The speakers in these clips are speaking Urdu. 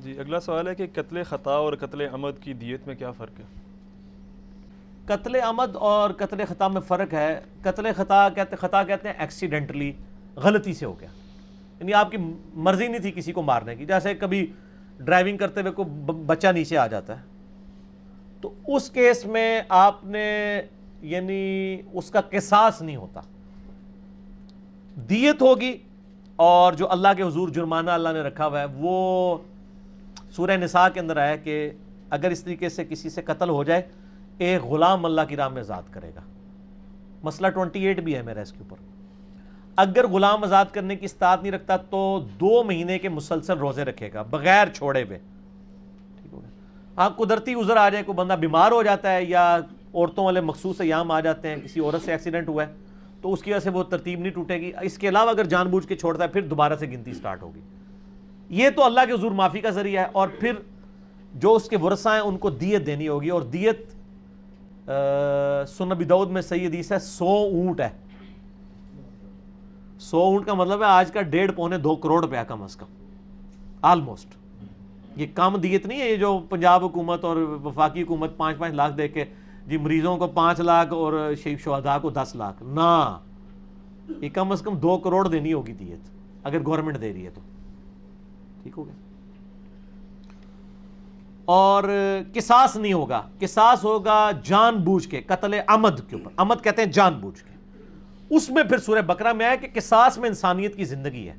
جی اگلا سوال ہے کہ قتل خطا اور قتل عمد کی دیت میں کیا فرق ہے؟ قتل عمد اور قتل خطا میں فرق ہے. قتل خطا کہتے ہیں ایکسیڈنٹلی، غلطی سے ہو گیا، یعنی آپ کی مرضی نہیں تھی کسی کو مارنے کی. جیسے کبھی ڈرائیونگ کرتے ہوئے کوئی بچہ نیچے آ جاتا ہے تو اس کیس میں آپ نے یعنی اس کا قصاص نہیں ہوتا، دیت ہوگی. اور جو اللہ کے حضور جرمانہ اللہ نے رکھا ہوا ہے وہ سورہ نساء کے اندر آیا کہ اگر اس طریقے سے کسی سے قتل ہو جائے ایک غلام اللہ کی راہ میں آزاد کرے گا. مسئلہ 28 بھی ہے میرا اس کے اوپر. اگر غلام آزاد کرنے کی استطاعت نہیں رکھتا تو 2 مہینے کے مسلسل روزے رکھے گا بغیر چھوڑے ہوئے. ٹھیک ہو گیا. ہاں قدرتی عذر آ جائے، کوئی بندہ بیمار ہو جاتا ہے یا عورتوں والے مخصوص ایام آ جاتے ہیں، کسی عورت سے ایکسیڈنٹ ہوا ہے تو اس کی وجہ سے وہ ترتیب نہیں ٹوٹے گی. اس کے علاوہ اگر جان بوجھ کے چھوڑتا ہے پھر دوبارہ سے گنتی سٹارٹ ہوگی. یہ تو اللہ کے حضور معافی کا ذریعہ ہے. اور پھر جو اس کے ورثہ ہیں ان کو دیت دینی ہوگی، اور دیت سنن ابی داؤد میں صحیح حدیث ہے 100 اونٹ ہے. 100 اونٹ کا مطلب ہے آج کا 1.5-2 کروڑ روپیہ کم از کم، آلموسٹ. یہ کم دیت نہیں ہے یہ جو پنجاب حکومت اور وفاقی حکومت 5-5 لاکھ دے کے جی مریضوں کو 5 لاکھ اور شہداء کو 10 لاکھ. نہ، یہ کم از کم 2 کروڑ دینی ہوگی دیت اگر گورنمنٹ دے رہی ہے تو. ٹھیک ہو گیا. اور قصاص نہیں ہوگا. قصاص ہوگا جان بوجھ کے قتل عمد کے اوپر. عمد کہتے ہیں جان بوجھ کے. اس میں پھر سورہ بقرہ میں آیا کہ قصاص میں انسانیت کی زندگی ہے.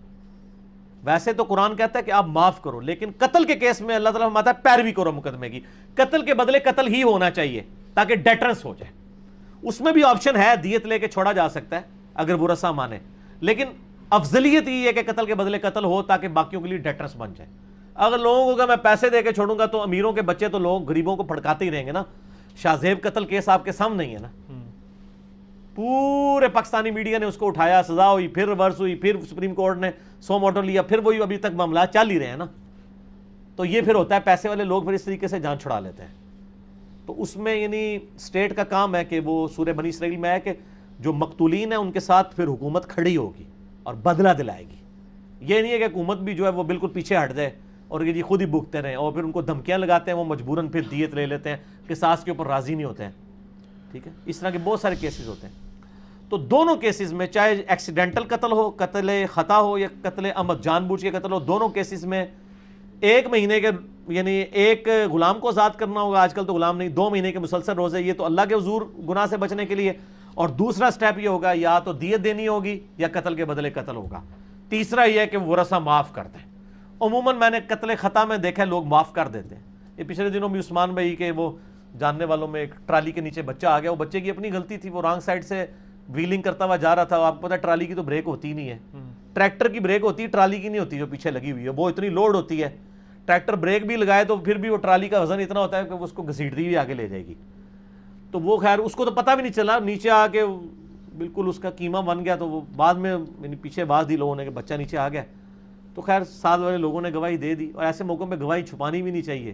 ویسے تو قرآن کہتا ہے کہ آپ معاف کرو، لیکن قتل کے کیس میں اللہ تعالیٰ فرماتا ہے پیروی کرو مقدمے کی. قتل کے بدلے قتل ہی ہونا چاہیے تاکہ ڈیٹرنس ہو جائے. اس میں بھی آپشن ہے، دیت لے کے چھوڑا جا سکتا ہے اگر ورثہ مانے، لیکن افضلیت یہ ہے کہ قتل کے بدلے قتل ہو تاکہ باقیوں کے لیے ڈیٹرنس بن جائے. اگر لوگوں کو کہ میں پیسے دے کے چھوڑوں گا تو امیروں کے بچے تو لوگ غریبوں کو پھڑکاتے ہی رہیں گے نا. شاہ زیب قتل کیس آپ کے سامنے ہی ہے نا. پورے پاکستانی میڈیا نے اس کو اٹھایا، سزا ہوئی، پھر ریورس ہوئی، پھر سپریم کورٹ نے سو موٹو لیا، پھر وہی ابھی تک معاملات چل ہی رہے ہیں نا. تو یہ پھر ہوتا ہے پیسے والے لوگ پھر اس طریقے سے جان چھڑا لیتے ہیں. تو اس میں یعنی اسٹیٹ کا کام ہے کہ وہ سورہ بنی اسرائیل میں ہے کہ جو مقتولین ہیں ان کے ساتھ پھر حکومت کھڑی ہوگی اور بدلہ دلائے گی. یہ نہیں ہے کہ حکومت بھی جو ہے وہ بالکل پیچھے ہٹ جائے اور یہ جی خود ہی بھگتے رہیں اور پھر ان کو دھمکیاں لگاتے ہیں، وہ مجبوراً پھر دیت لے لیتے ہیں، قصاص کے اوپر راضی نہیں ہوتے ہیں. ٹھیک ہے. اس طرح کے بہت سارے کیسز ہوتے ہیں. تو دونوں کیسز میں چاہے ایکسیڈنٹل قتل ہو، قتل خطا ہو یا قتل عمد جان بوجھ کے قتل ہو، دونوں کیسز میں 1 مہینے کے یعنی ایک غلام کو آزاد کرنا ہوگا. آج کل تو غلام نہیں، 2 مہینے کے مسلسل روزے، یہ تو اللہ کے حضور گناہ سے بچنے کے لیے. اور دوسرا سٹیپ یہ ہوگا یا تو دیت دینی ہوگی یا قتل کے بدلے قتل ہوگا. تیسرا یہ ہے کہ ورثہ معاف کر دیں. عموماً میں نے قتل خطا میں دیکھا ہے لوگ معاف کر دیتے ہیں. یہ پچھلے دنوں بھی عثمان بھائی کے وہ جاننے والوں میں ایک ٹرالی کے نیچے بچہ آ گیا. وہ بچے کی اپنی غلطی تھی، وہ رانگ سائڈ سے ویلنگ کرتا ہوا جا رہا تھا. آپ کو پتا ہے ٹرالی کی تو بریک ہوتی نہیں ہے، ٹریکٹر کی بریک ہوتی ہے، ٹرالی کی نہیں ہوتی جو پیچھے لگی ہوئی ہے. وہ اتنی لوڈ ہوتی ہے، ٹریکٹر بریک بھی لگائے تو پھر بھی وہ ٹرالی کا وزن اتنا ہوتا ہے کہ وہ اس کو گھسیٹتی ہوئی آگے لے جائے گی. تو وہ خیر اس کو تو پتہ بھی نہیں چلا، نیچے آ کے بالکل اس کا قیمہ بن گیا. تو وہ بعد میں یعنی پیچھے آواز دی لوگوں نے کہ بچہ نیچے آ گیا. تو خیر ساتھ والے لوگوں نے گواہی دے دی. اور ایسے موقعوں پہ گواہی چھپانی بھی نہیں چاہیے،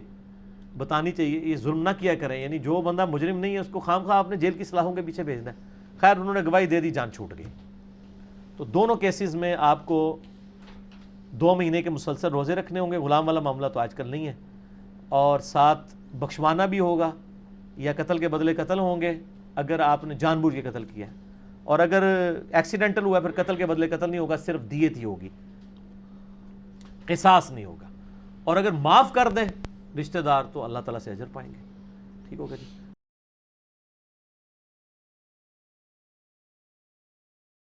بتانی چاہیے. یہ ظلم نہ کیا کریں، یعنی جو بندہ مجرم نہیں ہے اس کو خام خواہ آپ نے جیل کی سلاخوں کے پیچھے بھیجنا ہے. خیر انہوں نے گواہی دے دی، جان چھوٹ گئی. تو دونوں کیسز میں آپ کو 2 مہینے کے مسلسل روزے رکھنے ہوں گے. غلام والا معاملہ تو آج کل نہیں ہے. اور ساتھ بخشوانا بھی ہوگا یا قتل کے بدلے قتل ہوں گے اگر آپ نے جان بوجھ کے قتل کیا. اور اگر ایکسیڈنٹل ہوا پھر قتل کے بدلے قتل نہیں ہوگا، صرف دیت ہی ہوگی، قصاص نہیں ہوگا. اور اگر معاف کر دیں رشتہ دار تو اللہ تعالیٰ سے اجر پائیں گے. ٹھیک ہوگا جی.